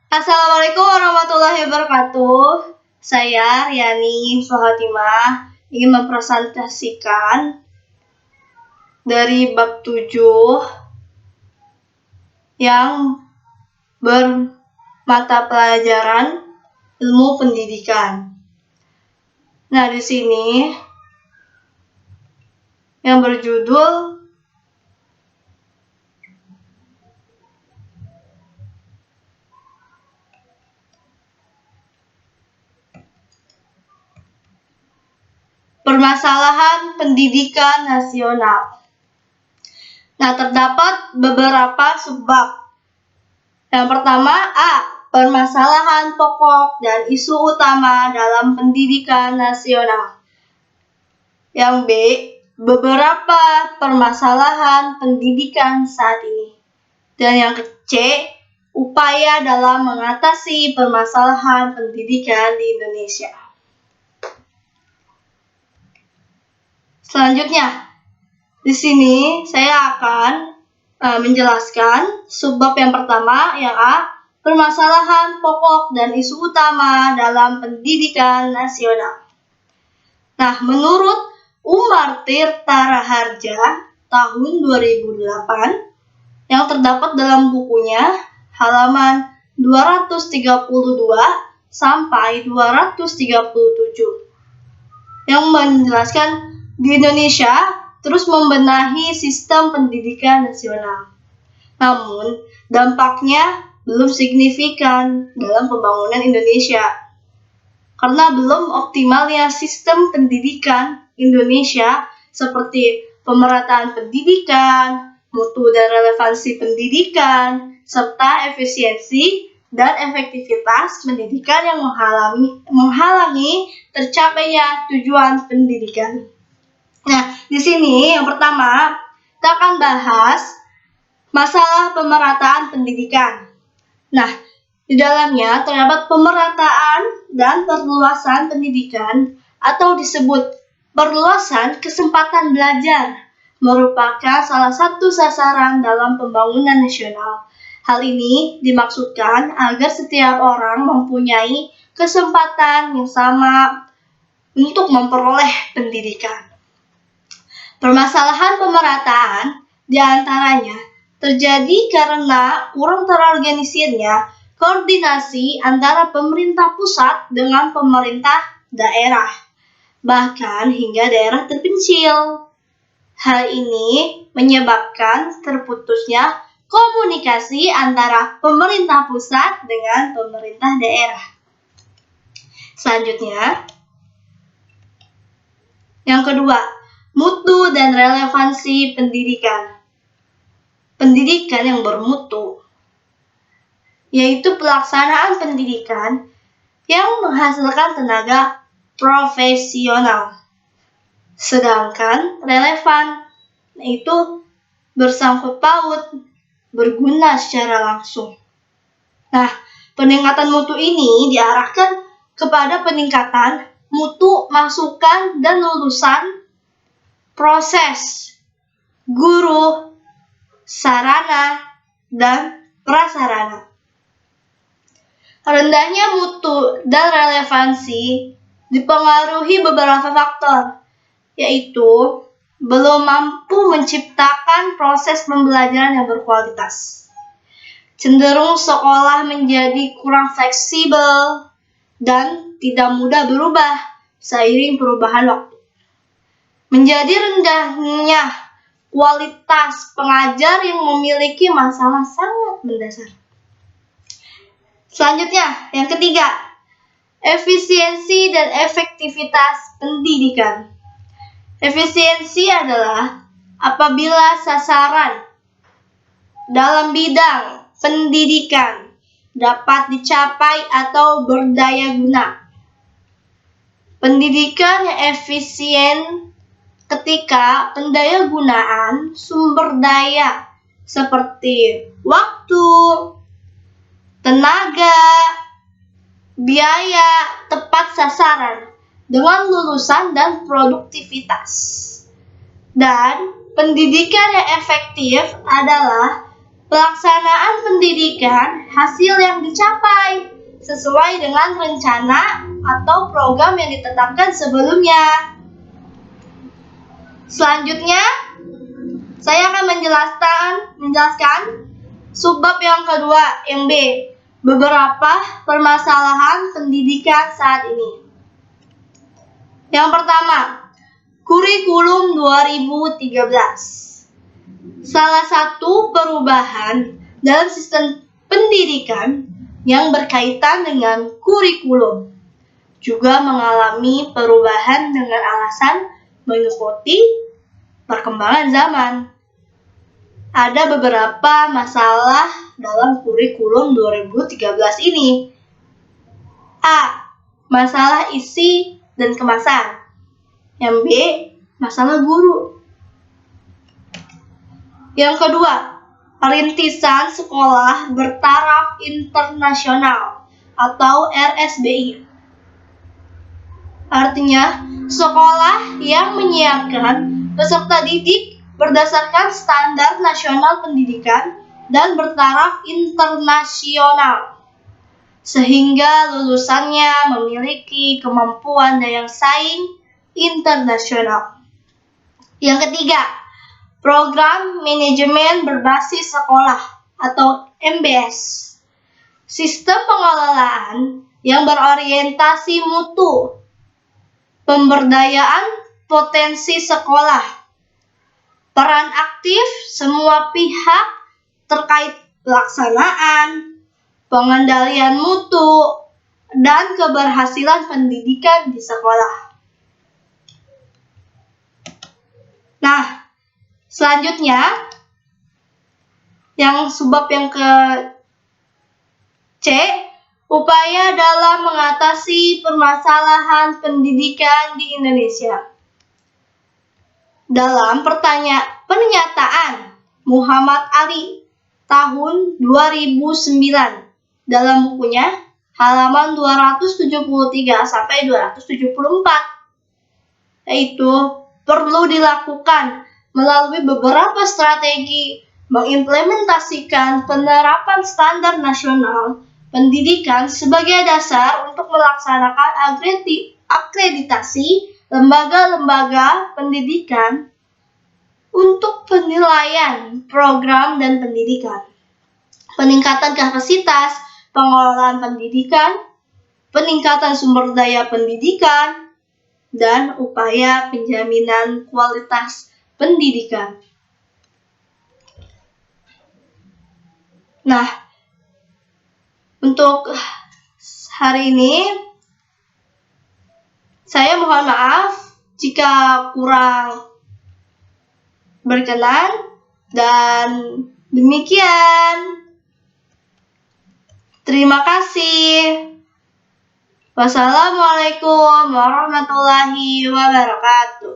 Assalamualaikum warahmatullahi wabarakatuh. Saya Riani Fahatimah ingin mempresentasikan dari bab 7 yang bermata pelajaran ilmu pendidikan. Nah, di sini yang berjudul Permasalahan Pendidikan Nasional. Nah, terdapat beberapa subbab. Yang pertama, A. Permasalahan pokok dan isu utama dalam pendidikan nasional. Yang B. Beberapa permasalahan pendidikan saat ini. Dan yang C. Upaya dalam mengatasi permasalahan pendidikan di Indonesia. Selanjutnya, di sini saya akan menjelaskan subbab yang pertama, yang A, permasalahan pokok dan isu utama dalam pendidikan nasional. Nah, menurut Umar Tirta Raharja tahun 2008 yang terdapat dalam bukunya halaman 232 sampai 237 yang menjelaskan di Indonesia terus membenahi sistem pendidikan nasional. Namun, dampaknya belum signifikan dalam pembangunan Indonesia. Karena belum optimalnya sistem pendidikan Indonesia seperti pemerataan pendidikan, mutu dan relevansi pendidikan, serta efisiensi dan efektivitas pendidikan yang menghalangi tercapainya tujuan pendidikan. Nah, di sini yang pertama, kita akan bahas masalah pemerataan pendidikan. Nah, di dalamnya terdapat pemerataan dan perluasan pendidikan atau disebut perluasan kesempatan belajar merupakan salah satu sasaran dalam pembangunan nasional. Hal ini dimaksudkan agar setiap orang mempunyai kesempatan yang sama untuk memperoleh pendidikan. Permasalahan pemerataan diantaranya terjadi karena kurang terorganisirnya koordinasi antara pemerintah pusat dengan pemerintah daerah, bahkan hingga daerah terpencil. Hal ini menyebabkan terputusnya komunikasi antara pemerintah pusat dengan pemerintah daerah. Selanjutnya, yang kedua, mutu dan relevansi pendidikan. Pendidikan yang bermutu, yaitu pelaksanaan pendidikan yang menghasilkan tenaga profesional. Sedangkan relevan, yaitu bersangkut paut, berguna secara langsung. Nah, peningkatan mutu ini diarahkan kepada peningkatan mutu masukan dan lulusan proses, guru, sarana, dan prasarana. Rendahnya mutu dan relevansi dipengaruhi beberapa faktor, yaitu belum mampu menciptakan proses pembelajaran yang berkualitas, cenderung sekolah menjadi kurang fleksibel, dan tidak mudah berubah seiring perubahan waktu. Menjadi rendahnya kualitas pengajar yang memiliki masalah sangat mendasar. Selanjutnya, yang ketiga, efisiensi dan efektivitas pendidikan. Efisiensi adalah apabila sasaran dalam bidang pendidikan dapat dicapai atau berdaya guna. Pendidikan yang efisien ketika pendaya gunaan sumber daya seperti waktu, tenaga, biaya tepat sasaran dengan lulusan dan produktivitas. Dan pendidikan yang efektif adalah pelaksanaan pendidikan hasil yang dicapai sesuai dengan rencana atau program yang ditetapkan sebelumnya. Selanjutnya, saya akan menjelaskan subbab yang kedua, yang B, beberapa permasalahan pendidikan saat ini. Yang pertama, kurikulum 2013. Salah satu perubahan dalam sistem pendidikan yang berkaitan dengan kurikulum juga mengalami perubahan dengan alasan mengikuti perkembangan zaman. Ada beberapa masalah dalam kurikulum 2013 ini. A. Masalah isi dan kemasan. Yang B. Masalah guru. Yang kedua, rintisan sekolah bertaraf internasional atau RSBI. Artinya, sekolah yang menyiapkan peserta didik berdasarkan standar nasional pendidikan dan bertaraf internasional, sehingga lulusannya memiliki kemampuan daya saing internasional. Yang ketiga, program manajemen berbasis sekolah atau MBS. Sistem pengelolaan yang berorientasi mutu, pemberdayaan potensi sekolah, peran aktif semua pihak terkait pelaksanaan, pengendalian mutu, dan keberhasilan pendidikan di sekolah. Nah, selanjutnya, yang subbab yang ke C, upaya dalam mengatasi permasalahan pendidikan di Indonesia. Dalam pernyataan Muhammad Ali tahun 2009 dalam bukunya halaman 273 sampai 274, yaitu perlu dilakukan melalui beberapa strategi mengimplementasikan penerapan standar nasional pendidikan sebagai dasar untuk melaksanakan akreditasi lembaga-lembaga pendidikan untuk penilaian program dan pendidikan, peningkatan kapasitas pengelolaan pendidikan, peningkatan sumber daya pendidikan, dan upaya penjaminan kualitas pendidikan. Nah, untuk hari ini saya mohon maaf jika kurang berkenan, dan demikian. Terima kasih. Wassalamualaikum warahmatullahi wabarakatuh.